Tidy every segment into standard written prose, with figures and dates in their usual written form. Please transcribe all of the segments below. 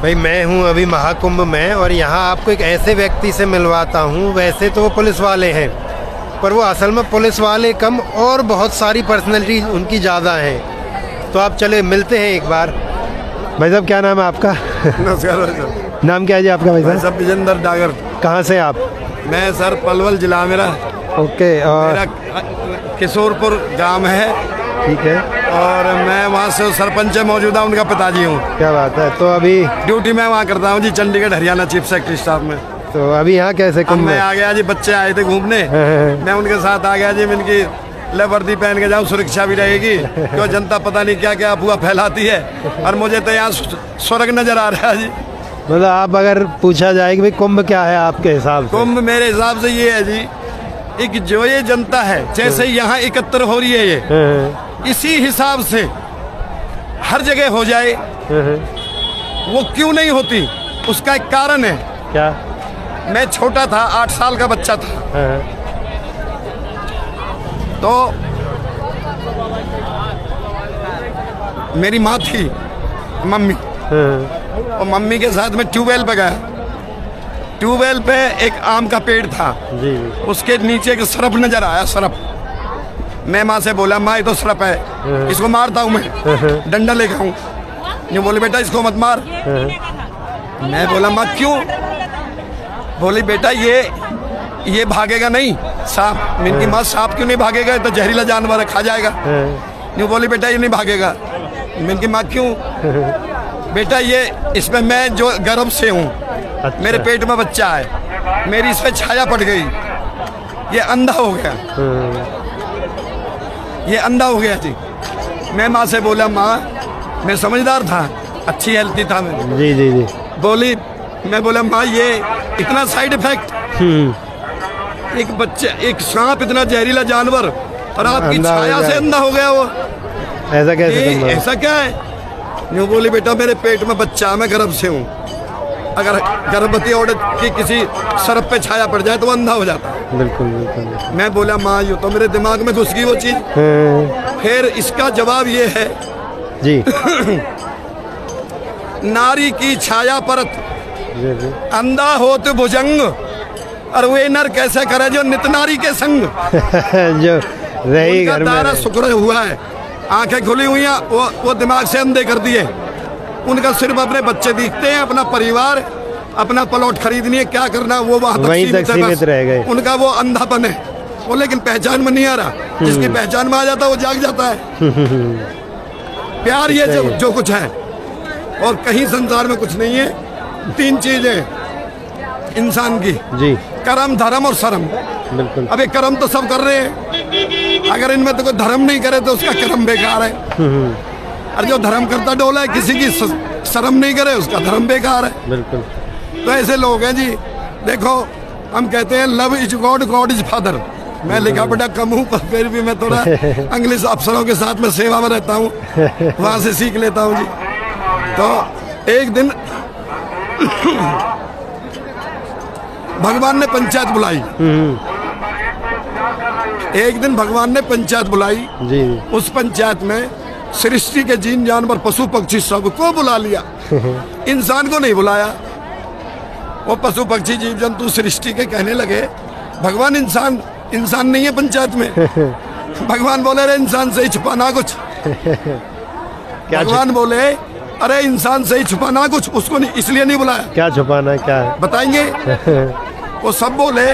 भाई मैं हूँ अभी महाकुंभ में और यहाँ आपको एक ऐसे व्यक्ति से मिलवाता हूँ। वैसे तो वो पुलिस वाले हैं, पर वो असल में पुलिस वाले कम और बहुत सारी पर्सनैलिटी उनकी ज़्यादा हैं। तो आप चले मिलते हैं एक बार। भाई साहब क्या नाम है आपका? नमस्कार सर। नाम क्या है जी आपका भाई साहब? विजेंद्र डागर। कहाँ से आप? मैं सर पलवल जिला मेरा। ओके। और मेरा किशोरपुर गांव है। ठीक है। और मैं वहाँ से सरपंच मौजूदा उनका पिताजी हूँ। क्या बात है। तो अभी ड्यूटी मैं वहाँ करता हूँ जी, Chandigarh Haryana chief secretary staff में। तो अभी यहाँ कैसे कुंभ मैं में? आ गया जी, बच्चे आए थे घूमने, मैं उनके साथ आ गया जी। मैं इनकी वर्दी पहन के जाऊँ, सुरक्षा भी रहेगी, क्यों जनता पता नहीं क्या क्या अफवाह फैलाती है। और मुझे तो यहाँ स्वर्ग नजर आ रहा है जी। मतलब आप अगर पूछा जाए कि भाई कुंभ क्या है आपके हिसाब से? कुंभ मेरे हिसाब से ये है जी, एक जो ये जनता है जैसे यहाँ एकत्र हो रही है, ये इसी हिसाब से हर जगह हो जाए। वो क्यों नहीं होती, उसका एक कारण है। क्या? मैं छोटा था, 8 साल का बच्चा था, तो मेरी माँ थी मम्मी, और मम्मी के साथ मैं ट्यूबवेल पे गया। ट्यूबवेल पे एक आम का पेड़ था जी। उसके नीचे एक सरप नजर आया, सरप। मैं माँ से बोला, माँ ये तो सरप है, इसको मारता हूँ मैं, डंडा लेकर हूँ। ये बोले बेटा इसको मत मार। मैं बोला माँ क्यों? बोली बेटा ये भागेगा नहीं, सांप। मेरी माँ सांप क्यों नहीं भागेगा, तो जहरीला जानवर है, खा जाएगा। यूँ बोली बेटा ये नहीं भागेगा। मेरी माँ क्यों? बेटा ये इसमें मैं जो गर्भ से हूँ, अच्छा। मेरे पेट में बच्चा है, मेरी इस पे छाया पड़ गई, ये अंधा हो गया, ये अंधा हो गया जी। मैं माँ से बोला माँ, मैं समझदार था, अच्छी हेल्थी था मैं। जी जी जी। बोली, मैं बोला माँ ये इतना साइड इफेक्ट, एक बच्चे, एक सांप इतना जहरीला जानवर, और आपकी छाया से अंधा हो गया वो, ऐसा कैसे? ऐसा क्या है? यूँ बोली बेटा मेरे पेट में बच्चा, मैं गर्भ से हूँ, अगर गर्भवती औरत की किसी सरप पे छाया पड़ जाए तो वो अंधा हो जाता है। बिल्कुल बिल्कुल। मैं बोला माँ ये तो मेरे दिमाग में घुस गई वो चीज। फिर इसका जवाब ये है जी। नारी की छाया परत, जी जी। अंधा हो तो भुजंग, और वे नर कैसे करे जो नित नारी के संग। जो रही घर में तारा शुक्र हुआ है, आंखें खुली हुई हैं, वो दिमाग से अंधे कर दिए। उनका सिर्फ अपने बच्चे दिखते हैं, अपना परिवार, अपना प्लॉट खरीदनी है, क्या करना वो वहीं तक सीमित रह गए। उनका वो अंधापन है वो, लेकिन पहचान में नहीं आ रहा। जिसकी पहचान में आ जाता है वो जाग जाता है। प्यार ये जो कुछ है, और कहीं संसार में कुछ नहीं है। 3 चीजें इंसान की जी, कर्म धर्म और शर्म। बिल्कुल। अब ये कर्म तो सब कर रहे हैं, अगर इनमें तो कोई धर्म नहीं करे तो उसका कर्म बेकार है। और जो धर्म करता डोला है, किसी की शर्म नहीं करे, उसका धर्म बेकार है। बिल्कुल। तो ऐसे लोग हैं जी। देखो हम कहते हैं love is God, God is father. मैं लिखा पढ़ा कम हूँ, पर फिर भी मैं थोड़ा इंग्लिश अफसरों के साथ में सेवा में रहता हूँ, वहाँ से सीख लेता हूँ जी। तो एक दिन भगवान ने पंचायत बुलाई। एक दिन भगवान ने पंचायत बुलाई जी। उस पंचायत में सृष्टि के जीन जानवर पशु पक्षी सबको बुला लिया, इंसान को नहीं बुलाया। वो पशु पक्षी जीव जंतु सृष्टि के कहने लगे भगवान इंसान नहीं है पंचायत में। भगवान बोले अरे इंसान से ही छुपाना कुछ। भगवान बोले अरे इंसान से ही छुपाना कुछ, उसको नहीं, इसलिए नहीं बुलाया। क्या छुपाना क्या है बताएंगे? वो सब बोले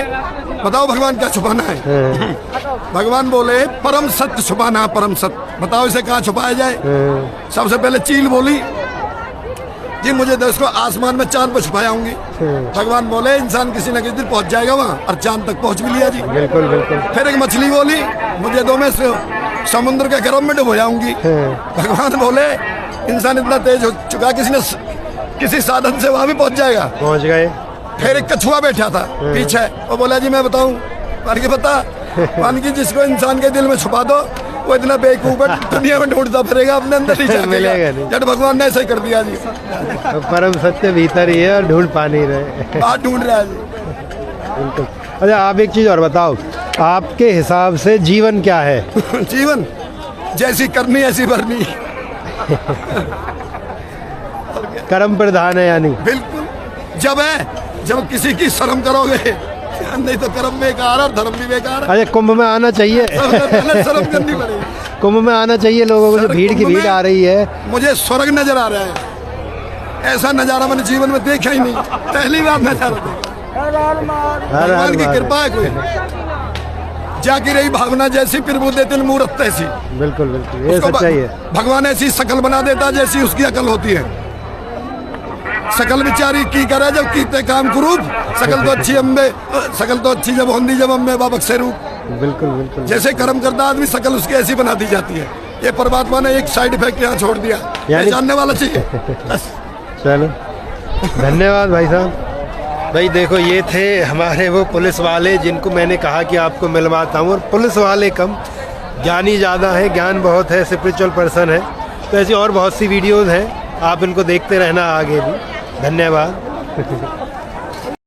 बताओ भगवान क्या छुपाना है। भगवान बोले परम सत्य छुपाना है, परम सत्य। बताओ इसे कहाँ छुपाया जाए? सबसे पहले चील बोली जी मुझे तो इसको आसमान में चांद पर छुपायाऊंगी। भगवान बोले इंसान किसी न किसी दिन पहुंच जाएगा वहाँ, और चांद तक पहुंच भी लिया जी। बिल्कुल बिल्कुल। फिर एक मछली बोली मुझे 2 में से समुद्र के गर्भ में डुबो जाऊंगी। भगवान बोले इंसान इतना तेज हो चुका किसी साधन से वहाँ भी पहुंच जाएगा। पहुंच गए। फिर एक कछुआ बैठा था पीछे, वो बोला जी मैं बताऊं? मान के बता। मान की जिसको इंसान के दिल में छुपा दो वो इतना बेवकूफ है, दुनिया में ढूंढता फिरेगा, अपने अंदर ही मिलेगा नहीं। जब भगवान ने ऐसा ही कर दिया जी। परम सत्य भीतर ही है और ढूंढ पा नहीं रहे। आज ढूंढ रहा है जी। अच्छा आप एक चीज और बताओ, आपके हिसाब से जीवन क्या है? जीवन जैसी करनी ऐसी भरनी। कर्म प्रधान है यानी। बिल्कुल, जब किसी की शर्म करोगे, नहीं तो कर्म बेकार और धर्म भी बेकार है। अच्छा, कुंभ में आना चाहिए। शर्म करनी पड़ेगी। कुंभ में आना चाहिए लोगों को, जो भीड़ की भीड़ आ रही है। मुझे स्वर्ग नजर आ रहा है, ऐसा नजारा मैंने जीवन में देखा ही नहीं, पहली बार नजारा देखा। भगवान की कृपा है, कोई जाकी रही भावना जैसी, फिर वो देते मूर्त ऐसी। बिल्कुल बिल्कुल, ये सच्चाई है। भगवान ऐसी शकल बना देता जैसी उसकी अकल होती है। सकल विचारी की करे जब कीते काम कुरूप, सकल तो अच्छी अम्बे, सकल तो अच्छी जब होंदी जब अम्बे बाबक से रूप। बिल्कुल बिल्कुल, जैसे कर्म करता आदमी सकल उसकी ऐसी बना दी जाती है। ये परमात्मा ने एक साइड इफेक्ट यहाँ छोड़ दिया, ये जानने वाला चाहिए। चलो, धन्यवाद भाई साहब। भाई देखो, ये थे हमारे वो पुलिस वाले जिनको मैंने कहा कि आपको मिलवाता हूँ। और पुलिस वाले कम, ज्ञानी ज़्यादा है, ज्ञान बहुत है, स्पिरिचुअल पर्सन है। तो ऐसी और बहुत सी वीडियोज़ हैं, आप इनको देखते रहना आगे भी। धन्यवाद।